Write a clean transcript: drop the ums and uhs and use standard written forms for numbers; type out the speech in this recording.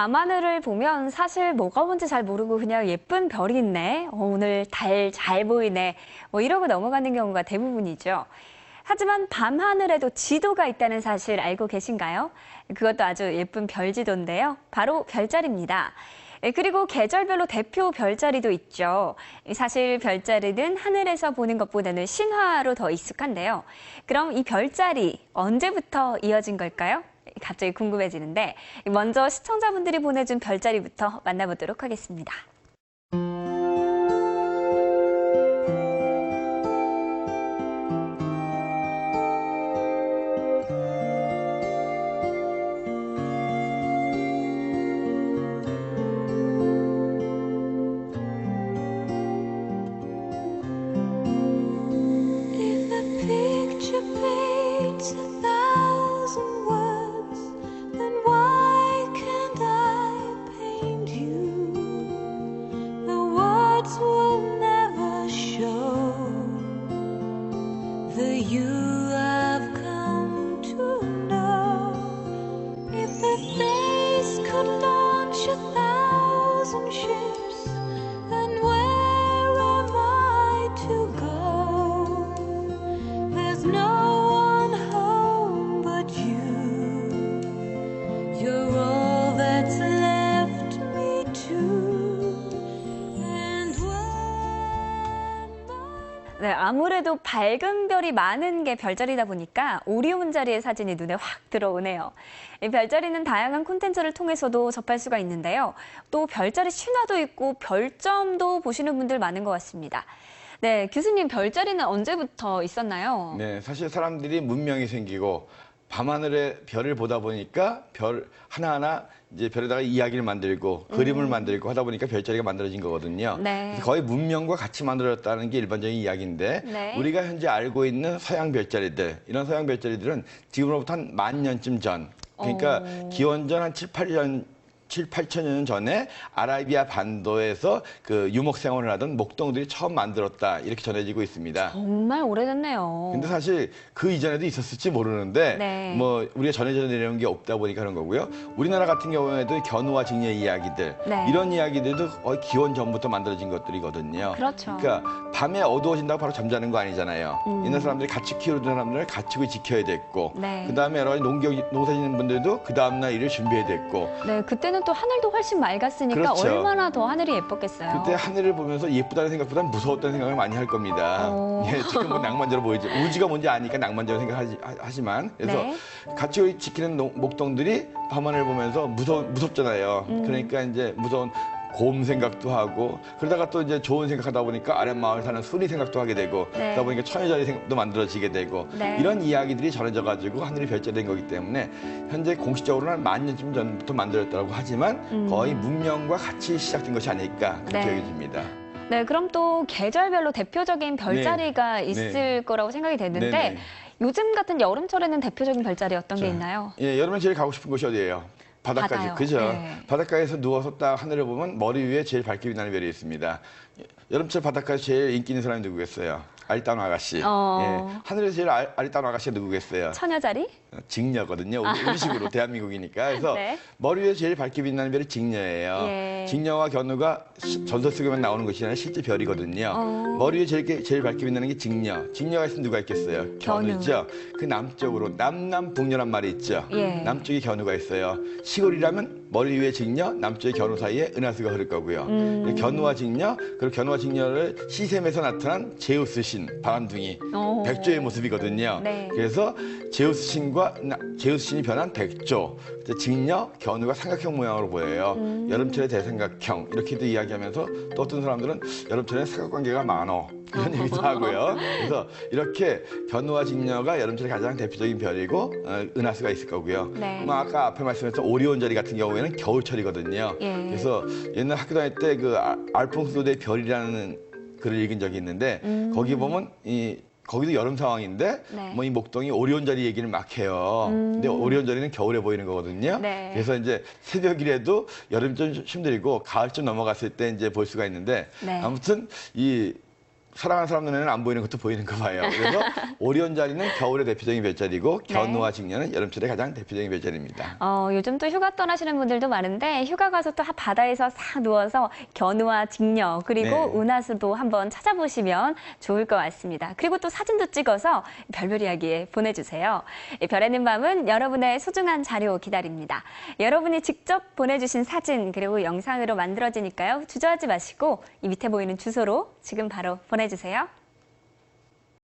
밤하늘을 보면 사실 뭐가 뭔지 잘 모르고 그냥 예쁜 별이 있네. 오늘 달 잘 보이네. 이러고 넘어가는 경우가 대부분이죠. 하지만 밤하늘에도 지도가 있다는 사실 알고 계신가요? 그것도 아주 예쁜 별지도인데요. 바로 별자리입니다. 그리고 계절별로 대표 별자리도 있죠. 사실 별자리는 하늘에서 보는 것보다는 신화로 더 익숙한데요. 그럼 이 별자리 언제부터 이어진 걸까요? 갑자기 궁금해지는데 먼저 시청자분들이 보내준 별자리부터 만나보도록 하겠습니다. 네, 아무래도 밝은 별이 많은 게 별자리다 보니까 오리온 자리의 사진이 눈에 확 들어오네요. 이 별자리는 다양한 콘텐츠를 통해서도 접할 수가 있는데요. 또 별자리 신화도 있고 별점도 보시는 분들 많은 것 같습니다. 네, 교수님, 별자리는 언제부터 있었나요? 네, 사실 사람들이 문명이 생기고 밤하늘에 별을 보다 보니까 별 하나하나 이제 별에다가 이야기를 만들고 그림을 만들고 하다 보니까 별자리가 만들어진 거거든요. 네. 그래서 거의 문명과 같이 만들어졌다는 게 일반적인 이야기인데 네. 우리가 현재 알고 있는 서양 별자리들, 이런 서양 별자리들은 지금으로부터 한 10,000년쯤 전, 그러니까 기원전 한 7, 8천 년 전에 아라비아 반도에서 그 유목 생활을 하던 목동들이 처음 만들었다, 이렇게 전해지고 있습니다. 정말 오래됐네요. 근데 사실 그 이전에도 있었을지 모르는데 네. 뭐 우리가 전해져 내려온 게 없다 보니까 그런 거고요. 우리나라 같은 경우에도 견우와 직녀 이야기들, 네. 이런 이야기들도 거의 기원 전부터 만들어진 것들이거든요. 그렇죠. 그러니까 밤에 어두워진다고 바로 잠자는 거 아니잖아요. 옛날 사람들이 같이 키우던 사람들은 가축을 지켜야 됐고, 네. 그다음에 여러 가지 농사 짓는 분들도 그 다음날 일을 준비해야 됐고, 네, 그때는 또 하늘도 훨씬 맑았으니까 그렇죠. 얼마나 더 하늘이 예뻤겠어요. 그때 하늘을 보면서 예쁘다는 생각보다 무서웠다는 생각을 많이 할 겁니다. 예, 지금은 낭만적으로 보이죠. 우주가 뭔지 아니까 낭만적으로 생각하지만, 그래서 네. 같이 지키는 목동들이 밤하늘을 보면서 무섭잖아요. 그러니까 이제 무서운 곰 생각도 하고, 그러다가 또 이제 좋은 생각하다 보니까 아랫마을 사는 수리 생각도 하게 되고, 네. 그러다 보니까 처녀자리 생각도 만들어지게 되고, 네. 이런 이야기들이 전해져가지고 하늘이 별자리된 거기 때문에 현재 공식적으로는 10,000년쯤 전부터 만들어졌다고 하지만 거의 문명과 같이 시작된 것이 아닐까, 그렇게 네. 여겨집니다. 네, 그럼 또 계절별로 대표적인 별자리가 네. 있을 네. 거라고 생각이 되는데 네네. 요즘 같은 여름철에는 대표적인 별자리 어떤 게 있나요? 예, 여름에 제일 가고 싶은 곳이 어디예요? 바닷가죠. 바다요. 그죠? 네. 바닷가에서 누워서 딱 하늘을 보면 머리 위에 제일 밝게 빛나는 별이 있습니다. 여름철 바닷가에서 제일 인기 있는 사람이 누구겠어요? 아리따운 아가씨. 예, 하늘에서 제일 아리따운 아가씨가 누구겠어요? 처녀자리? 직녀거든요. 우리식으로 대한민국이니까. 그래서 네. 머리 위에 제일 밝게 빛나는 별이 직녀예요. 예. 직녀와 견우가 전설 속에만 나오는 것이 아니라 실제 별이거든요. 머리 위에 제일 밝게 빛나는 게 직녀. 직녀가 있으면 누가 있겠어요? 견우죠. 그 남쪽으로 남남북녀란 말이 있죠. 예. 남쪽에 견우가 있어요. 시골이라면 머리 위에 직녀, 남쪽에 견우 사이에 은하수가 흐를 거고요. 견우와 직녀, 그리고 견우와 직녀를 시샘에서 나타난 제우스 신, 바람둥이, 백조의 모습이거든요. 네. 그래서 제우스 신이 변한 백조, 직녀, 견우가 삼각형 모양으로 보여요. 여름철의 대삼각형, 이렇게도 이야기하면서 또 어떤 사람들은 여름철에 사각관계가 많어, 그런 얘기도 하고요. 그래서 이렇게 견우와 직녀가 여름철에 가장 대표적인 별이고 은하수가 있을 거고요. 네. 아까 앞에 말씀했던 오리온 자리 같은 경우에는 겨울철이거든요. 예. 그래서 옛날 학교 다닐 때 그 알퐁스 대 별이라는 글을 읽은 적이 있는데 거기 보면 거기도 여름 상황인데 네. 뭐 이 목동이 오리온 자리 얘기를 막 해요. 근데 오리온 자리는 겨울에 보이는 거거든요. 네. 그래서 이제 새벽이라도 여름 좀 힘들고 가을쯤 넘어갔을 때 이제 볼 수가 있는데 네. 아무튼 이 사랑하는 사람 눈에는 안 보이는 것도 보이는가 봐요. 그래서 오리온 자리는 겨울의 대표적인 별자리고 견우와 직녀는 여름철의 가장 대표적인 별자리입니다. 요즘 또 휴가 떠나시는 분들도 많은데 휴가 가서 또 바다에서 싹 누워서 견우와 직녀 그리고 네. 은하수도 한번 찾아보시면 좋을 것 같습니다. 그리고 또 사진도 찍어서 별별 이야기에 보내주세요. 별의 있는 밤은 여러분의 소중한 자료 기다립니다. 여러분이 직접 보내주신 사진 그리고 영상으로 만들어지니까요. 주저하지 마시고 이 밑에 보이는 주소로 지금 바로 보내주세요.